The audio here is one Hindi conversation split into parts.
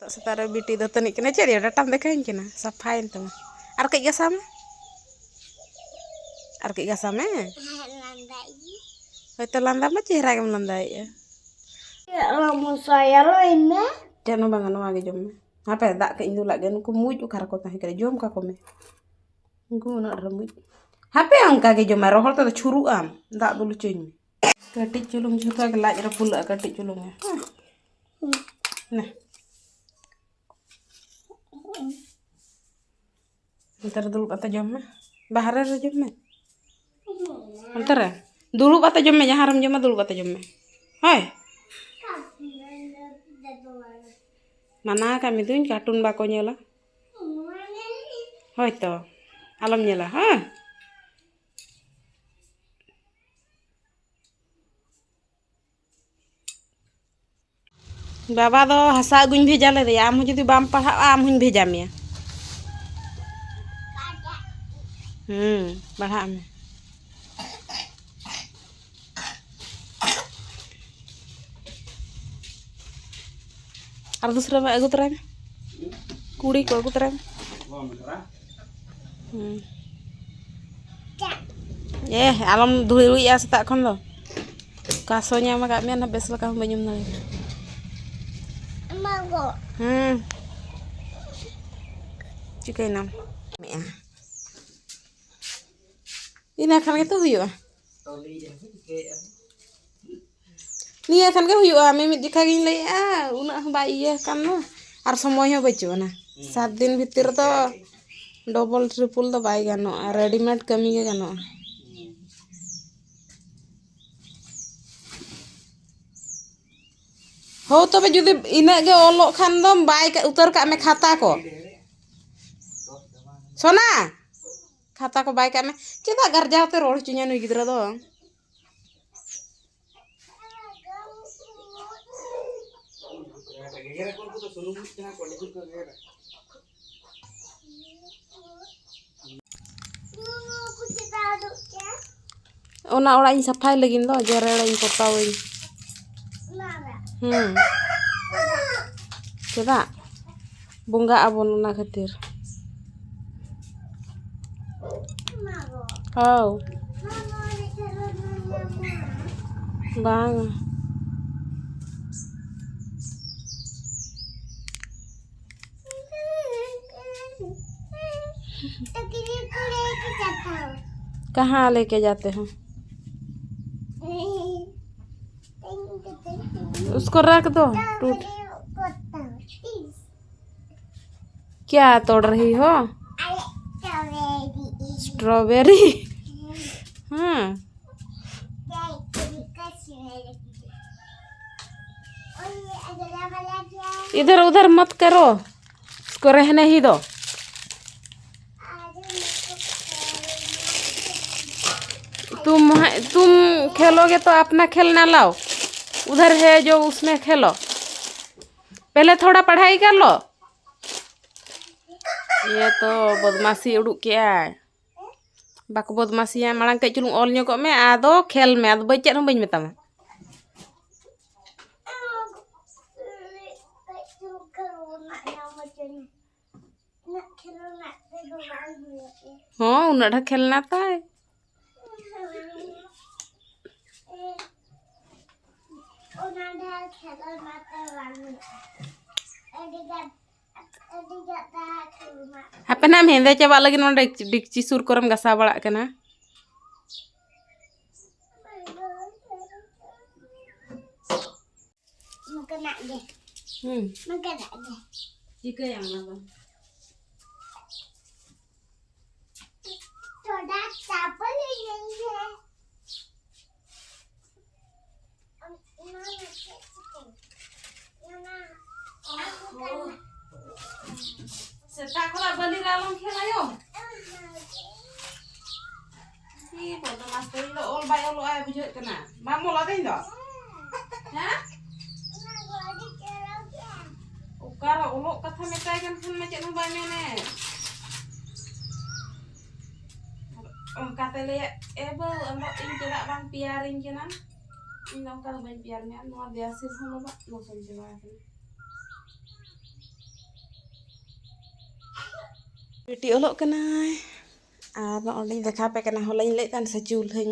Setara biti do tani kena cari ada tam dekain kena safain tuh. Arke gasame? Arke gasame? Hoy landa mah cihra gam landai ya. Ya lamun saya lo ini. Jangan bangan wage jom. Apa dak ke indulak gan ku muju kar ko tahi kare jom ka kome. Ngu na ramut. Hape ang kage jom rohol ta churu am. Dak dulu cuy. Katik culung juta ke laj ra pula katik culungnya. Nah. Ntar dulu kata jom mah. Bahar ra jom mah. Ntar ya. Dulu kata jom mah haram jom dulu kata jom mah. Hai. Mana kami tuh kartun bako nyela. Hoi to. Alam nyela, ha? Baba do hasa guñ भेजा ले दे आम जदी बाम पढ़ा आम हुñ भेजा में पढ़ा में और दूसरा में अगु तरह में कुड़ी को अगु तरह में ये आलम धुई या सेता खन दो कासोnya मा का मेन बेस लका बanyum ना चिकन नाम ini akan gitu huyuk nih akan ke huyuk mimit dikaging lay unak ba iya kan no ar semuanya baju na 7 दिन भीतर तो डबल ट्रिपल तो बाई गानो रेडीमेड कमी के गानो हो तबे जुदी इना गे ओलो खान दम बाई उतर का में खाता को सोना खाता को बाई का में चेदा गरजाव ते रोड चुnya नुई गिदरा दो ओना ओड़ा इन सफाई लगिन दो जरेड़ा इन पोतावई चेदा बुंगा अबन ओना खातिर औ बांग कहाँ लेके जाते हैं उसको रख दो टूट क्या तोड़ रही हो स्ट्रॉबेरी इधर उधर मत करो उसको रहने ही दो तुम खेलोगे तो अपना खेलना लाओ उधर है जो उसमें खेलो पहले थोड़ा पढ़ाई कर लो ये तो बदमाशी उड़ुक किया बाको बदमाशी है मांग कई चुलुंग ऑल ᱧᱚᱜᱚᱜ में आदो खेल में आदो बई चेद बई मेतामा हाँ उन्ना ढा खेलना ताय apa nam hende coba lagi nonde dikci sur koram gasa balak kana Makana deh. Makana deh. Jika yang apa? Coba siapa yang Setak lah beli dalam kelayo. Ih, bodoh mas tadi lo all bay all ay bujut kena. Mamu lah tadi ndo. Hah? Ukara ulok kata metai kan macam nu bay mene. Kata le ebe ambak ing cedak bang piaring kena. Ing dong kal bang piarnya nu biasa sama bak nu sen cewa. बेटी ओलोग कनाय और ओंडी देखा पे कना होलाइन ले तान से चूल्हाñ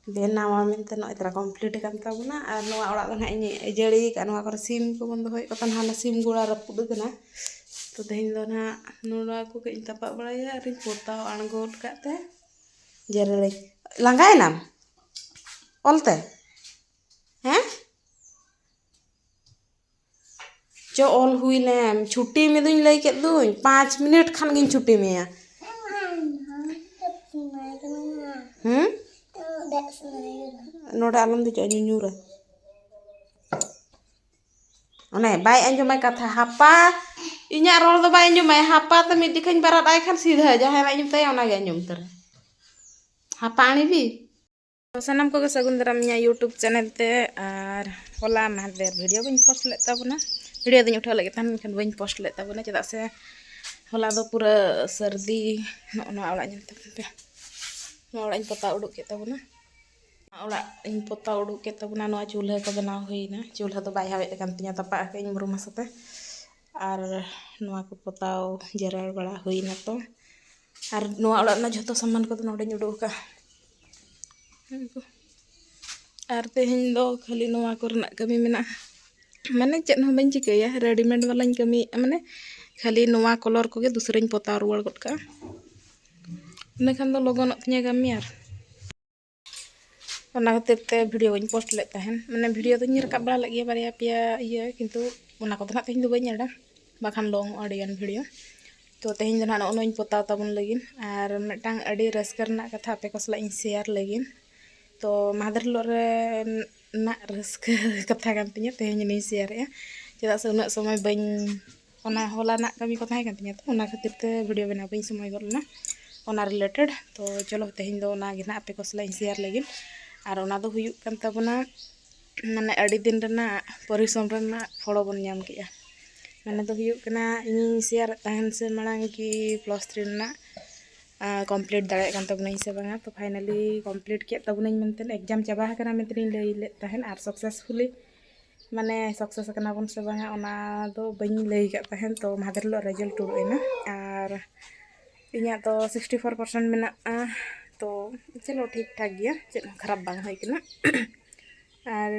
बेनावा मेनते नय तरा कंप्लीट कान ताबुना और नोआ ओड़ा दो ना इन एजड़ी का नोआ कर सिम को बंद होय कतन हाना सिम गुड़ा रपुद कना तो तेहेन दो ना नोआ को के तपा बड़ाया और पोताव अणगोल काते जेरले लांगाय नाम ओलते हैं जो ऑल हुई लेम छुट्टी में दुñ लई के दुñ 5 मिनट खान गिन छुट्टी में या नोडा आलम दो ᱧᱩᱧᱩᱨᱟ ओने बाय अंजमाय कथा हापा इᱧा रोल दो बाय अंजमाय हापा त मिद दिखन बारात आय खान सीधा जहाय बाय अंजम तय ओना गे अंजम तर हापा आनी भी तो सनम को सगुन दराम इᱧा यूट्यूब चैनल ते और होला माहदेर वीडियो बइन पोस्ट ले ताबना वीडियो दिन उठा लगे तान खान बइन पोस्ट ले ताबना चदा से होला दो पूरा सर्दी नो ओड़ा ᱧᱮᱞ पे नो ओड़ा पता उडुक के ताबना ओड़ा इन पोता उडुक के तबना नो चूल्हा को बनाव होइना चूल्हा तो बाय हावे कान तिया तपा के इन मुरुमा सते और नो को पोताव जरार बड़ा होइना तो और नो ओड़ा ना जतो सामान को नोडे उडुक का और तेहेन दो खाली नो करना कमी मेना माने चेत हो बन चिकया रेडीमेड वाला कमी माने खाली नो कलर को गे दूसरे पोता रुआड़ गट का इना खान दो लगन तिया कमी और ओना खातिर ते वीडियो बइन पोस्ट ले ताहेन माने वीडियो तो रकाब बड़ा लगे बारिया पिया इया किंतु ओना को ना तेहेन दो बइन अड़ा बाखान लॉन्ग ऑडियन वीडियो तो तेहेन ना ओनोइन पोता ताबन लगिन और मिटांग अडी रस्करना कथा पे को सला इन शेयर लगिन तो मादर लोरे ना रस्क कथा कान तिया तेहेन नि शेयर या चदा से उना समय बइन ओना होला ना कमी को थाय कान तिया तो ओना खातिर ते वीडियो बना बइन समय गलना ओना रिलेटेड तो चलो तेहेन दो ना गे ना पे को सला इन शेयर लगिन और ओना दो हुयुक कान ताबना माने अडी दिन रना परिश्रम रना फड़ो बन नाम किया माने दो हुयुक कना इन शेयर ताहन से मांग की +3 रना कंप्लीट दाड़े कान ताबना से बांगा तो फाइनली कंप्लीट के ताबना मेनते एग्जाम चाबा कना मेनते लई ले ताहन और सक्सेसफुली माने सक्सेस कना बन से बांगा ओना दो बइन लई का ताहन तो मादर लो रिजल्ट उडुएना और इया तो 64% मेना तो चलो ठीक ठाक गया चेत खराब बांग होय कना और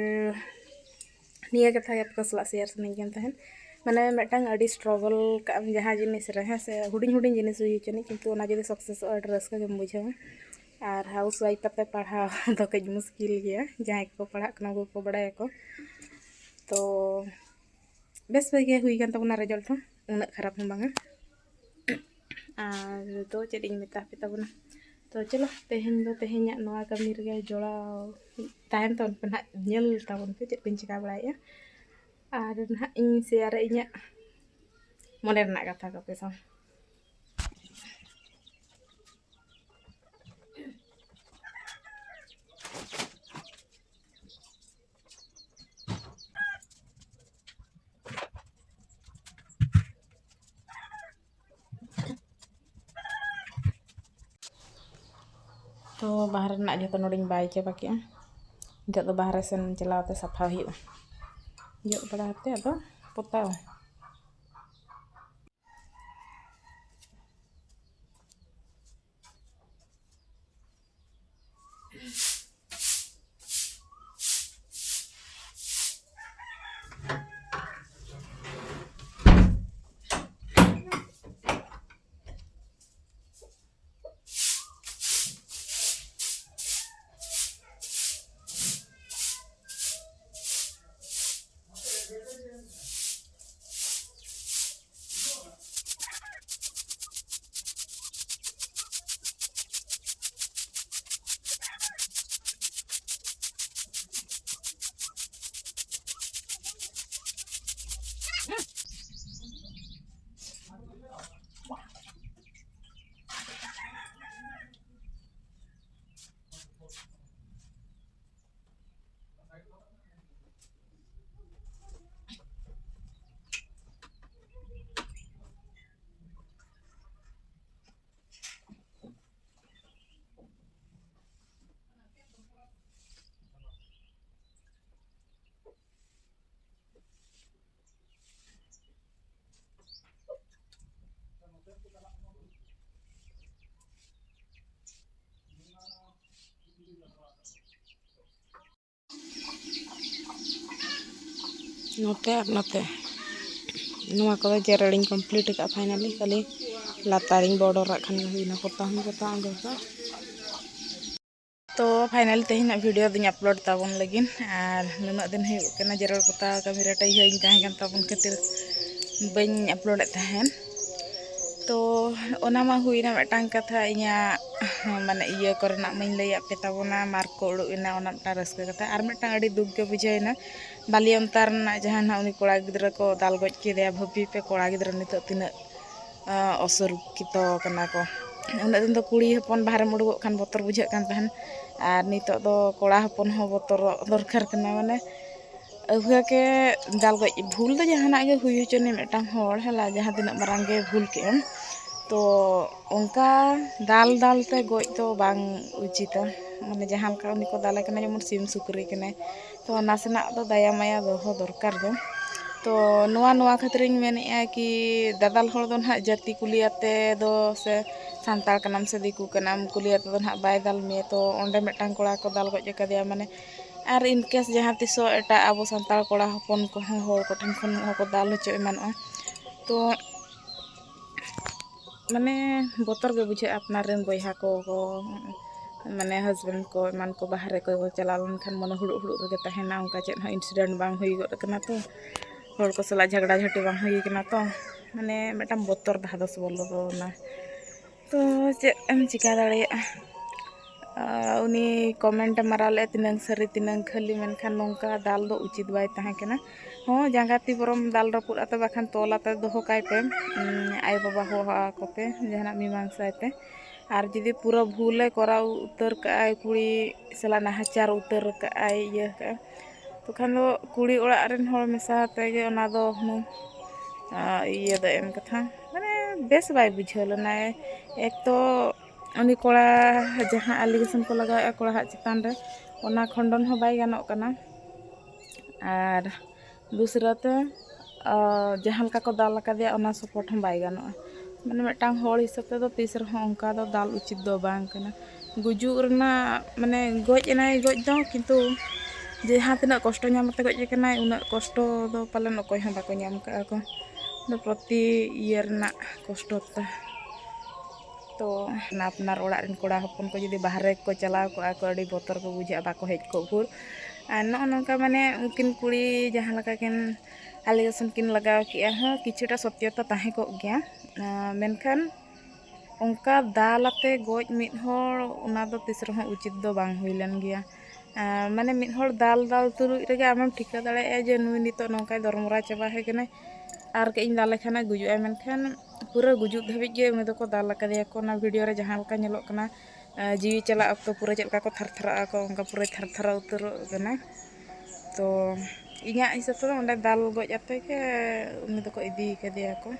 निया कथा आपको सला शेयर सनई कान ताहन माने मेटांग अडी स्ट्रगल का जहाँ जिनिस रहे से हुडिंग हुडिंग जिनिस हुई चनी किंतु ओना जदि सक्सेस और रस्का के बुझावा और हाउस वाइफ कते पढ़ा तो कई मुश्किल गया जहाँ को पढ़ा कना को बड़ाय को तो बेस बगे हुई कान तबना रिजल्ट हो उना खराब हम बांगा और तो चेडिंग मेता पे तबना तो चलो तेहेन दो तेहेन्या नोआ कमी रे जोड़ा ताहन तो ना नेल ताबन पे चेत बिन चिका बड़ाया और ना इन शेयर इnya मने रना कथा को पे सा तो बाहर ना जो नोडिंग बाय चाबा के नित तो बाहर सेन चलावते सफा हुआ जो बड़ाते अदो पोताव नोते और नोते नवा को जेरड़िंग कंप्लीट का फाइनली खाली लातारिंग बॉर्डर खान हुईना पोता तो फाइनली तेहना वीडियो दिन अपलोड ताबन लगिन और नुना दिन हुकना जेरड़ पोता कमी रे टाइ हई ताहें ताबन खातिर बन अपलोड तहन तो ओना मा हुईना मिटांग कथा इया माने इया करना मई लई आपे ताबोना मार्क को उडुना ओना मिटा रस्का कथा और मिटांग अड़ी दुख गे बुझाइना बाली अंतर ना जहां ना उनी कोड़ा गिद्रा को दाल गज केदया भपी पे कोड़ा गिद्रा नित तिना असुरक्षित कना को उन दिन तो कुड़ी हपन बाहर मुडुगो खान बतर बुझा कान तहन और नित दो कोड़ा हपन हो बतर दरकार कना माने अहुआ के दाल गज भूल तो जहां गे हुई होचनी मिटांग होड़ हला जहां तिना मारांग गे भूल के एम तो उनका दाल दाल ते गज तो बांग उचिता माने जहां का उनी को दाले कना जेमन सिम सुकरी कने तो नासना दो दया माया दो दरकार दो तो नवा खातिर मेने कि दादाल हर दो ना जाति कुलियाते दो से सांताल कनाम से दिकू कनाम कुलियाते दो ना बाय दाल में तो ओंडे मिटांग कोड़ा को दाल गज कदिया माने और इनकेस जहां तिसो एटा अब सांताल कोड़ा हपन को हर को ठन खन को दाल होचो एमानो तो माने बतर के बुझे अपना रेन बयहा को माने हस्बैंड को एमान को बाहर को चला खान मन हुड़ हुड़ रे तहना उनका चेत इंसिडेंट बांग हुई गो कना तो हर को सला झगड़ा झाटी बांग हुई कना तो माने मिटाम बतर धादस बोलो दो ना तो चेत एम चिका दाड़िया उनी कमेंट माराले तिनंग सरी तिनंग खाली मेनखान नोंका दाल दो उचित बाय ताहे कना हो जांगाती बरम दाल रपुर आते बाखान तोलाते दोहो काय पे आय बाबा हो को पे जहाना मीमांसा पे और जदि पूरा भूले कराव उतर काय कुड़ी सला नाहाचार उतर काय ये का तो खान दो कुड़ी ओड़ा रेन हर मेसा तेगे ओना दो ये दो एम कथा माने बेस बाय बुझल ना एक तो उनी कोड़ा जहां एलिगेशन को लगा कोड़ा चितान रे ओना खंडन हो बाय गानों कना और दूसरा ते जहां का को दाल का दिया ओना सपोर्ट हम बाय गानों माने मिटांग हर हिसाब ते दो तीस रहो उनका दो दाल उचित दो बांग कना गुजु रना माने गज एनाय गज दो किंतु जहां तना कष्ट नामते गज कना उना कष्ट दो पालन अकोय हम बाको नाम का को प्रति ईयर ना कष्ट तो अपनार ओड़ा रेन कोड़ा हपन को जदि बाहर को चलाव को अड़ी बतर को बुझा बाको हेज को भूर और नौका माने उनकिन कुड़ी जहां लगा किन एलिगेशन किन लगाव किया हाँ किछुटा सत्यता ताहे को गया मेनखान उनका दालते गज मिद हर उना दो तीस रहो उचित दो बांग हुइलन गया माने मिद हर दाल दाल तुरुज रेगे आमेम ठिका दाड़े जे नुई नितो नौका दरमरा चाबा है कने और के इन दाले खाना गुजुआ मेनखान पूरा गुजुक धाबिज गे उनी दो दाल कदिया को ना वीडियो रे जहां लका नेलोक कना जीवी चला तो पूरा चलका को थरथरा को उनका पूरा थरथरा उतर कना तो इया हिसाब से ओंडे दाल गज आते के उनी दो को इदी कदिया को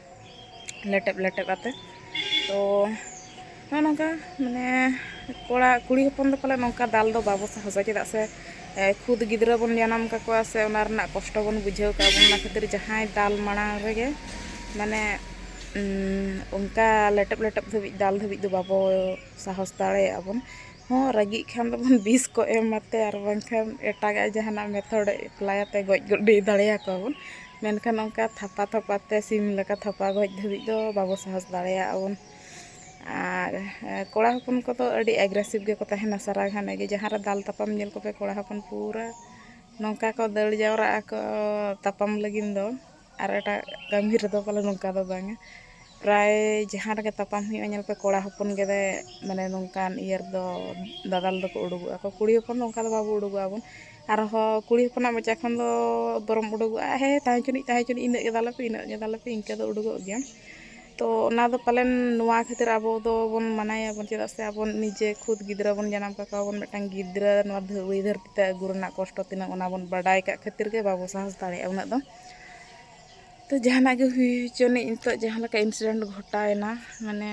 लेटेप आते तो नौका माने कोड़ा कुड़ी हपन दो पाले नौका दाल दो बाबो साहसा चेदा से खुद गिद्रा बन जनाम का से ओना रना कष्ट बन बुझाव का बन खातिर जहां दाल मांग रेगे माने उनका लेटेप धाबी दाल धाबी दो बाबो साहस दाड़े आबन हाँ रागी खान बन 20 को एमते और बांखान एटागा जहाना मेथड अप्लायते गज गड्डी दाड़िया को बन मेनखान उनका थापा थापाते सिम लका थापा गज धाबी दो बाबो साहस दाड़िया आबन और कोड़ा हपन को तो अड़ी एग्रेसिव गे को तहना सारा घाने गे जहां रे दाल तापम नेल को पे कोड़ा हपन पूरा नौका को दड़ जावरा को तापम लगिन दो और एटा गंभीर दो पाले नौका दो बांगे प्राय जहां रे तापम हुई नेल पे कोड़ा हपन गे माने नौकान ईयर दो दादाल दो को उडुगुआ को कुड़ी हपन नौका दो बाबू उडुगुआ बन और हो कुड़ी हपना मचा खन दो बरम उडुगुआ हे ताहे चुनी इन गे दाल पे इनके दो उडुगो गया तो ना दो पालन नुआ खातिर आबो दो बन मनाया बन चेदा से आबो निजे खुद गिद्रा बन जनाम का बन मिटांग गिद्रा नुआ धुई धरती ते गुरु ना कष्ट तिना ओना बन बाडाय का खातिर के बाबो साहस दाड़े उना दो तो जहाना गे हुई चोनी तो जहां लका इंसिडेंट घटायना माने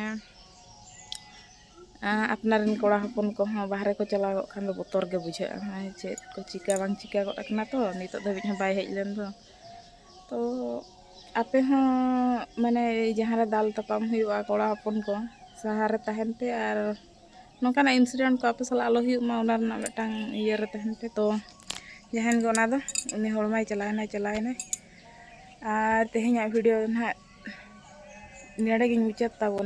अपनार कोड़ा हपन को बाहर को चलाव खान दो बतर गे बुझा चेत को चिका बांग चिका गना तो नित धाबी बाय हेज लेन दो तो आपे हाँ माने जहां रे दाल तापम हुआ कोड़ा हपन को सहारे तहन पे और नौकाना इंसिडेंट को आपे साला आलो हुआ ओना रना मिटांग इयर तहन पे तो जहां गे ओना दो उनी हड़माय चलायना और तेहना वीडियो ना नेड़े मुचाद ताबोना।